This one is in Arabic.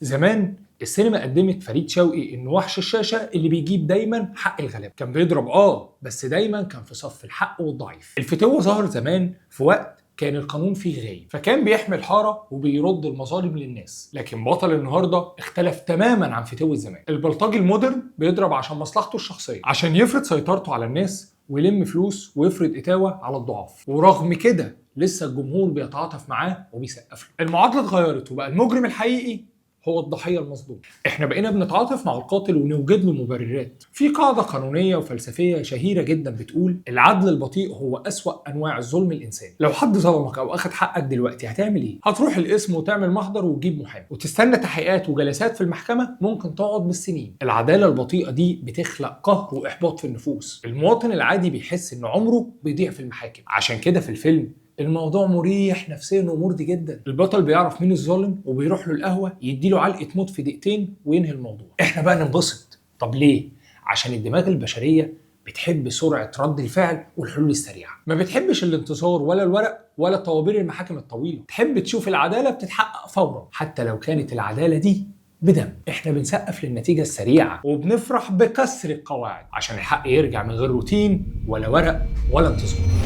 زمان السينما قدمت فريد شوقي انه وحش الشاشه اللي بيجيب دايما حق الغلابه، كان بيضرب بس دايما كان في صف الحق والضعيف. الفتوه ظهر زمان في وقت كان القانون فيه غايب، فكان بيحمي الحاره وبيرد المظالم للناس. لكن بطل النهارده اختلف تماما عن فتوه زمان. البلطجي المودرن بيضرب عشان مصلحته الشخصيه، عشان يفرض سيطرته على الناس ويلم فلوس ويفرض اتاوه على الضعاف. ورغم كده لسه الجمهور بيتعاطف معاه وبيسقف له. المعادله اتغيرت وبقى المجرم الحقيقي هو الضحيه المظلوم. احنا بقينا بنتعاطف مع القاتل ونوجد له مبررات. في قاعده قانونيه وفلسفيه شهيره جدا بتقول العدل البطيء هو اسوأ انواع الظلم الانساني. لو حد ظلمك او اخد حقك دلوقتي هتعمل ايه؟ هتروح القسم وتعمل محضر وتجيب محامي وتستنى تحقيقات وجلسات في المحكمه ممكن تقعد بالسنين. العداله البطيئه دي بتخلق قهر واحباط في النفوس. المواطن العادي بيحس ان عمره بيضيع في المحاكم. عشان كده في الفيلم الموضوع مريح نفسيا ومرضي جدا. البطل بيعرف مين الظالم وبيروح له القهوه يديله علقه موت في دقيقتين وينهي الموضوع. احنا بقى ننبسط. طب ليه؟ عشان الدماغ البشريه بتحب سرعه رد الفعل والحلول السريعه، ما بتحبش الانتظار ولا الورق ولا طوابير المحاكم الطويله. تحب تشوف العداله بتتحقق فورا حتى لو كانت العداله دي بدم. احنا بنسقف للنتيجه السريعه وبنفرح بكسر القواعد عشان الحق يرجع من غير روتين ولا ورق ولا انتظار.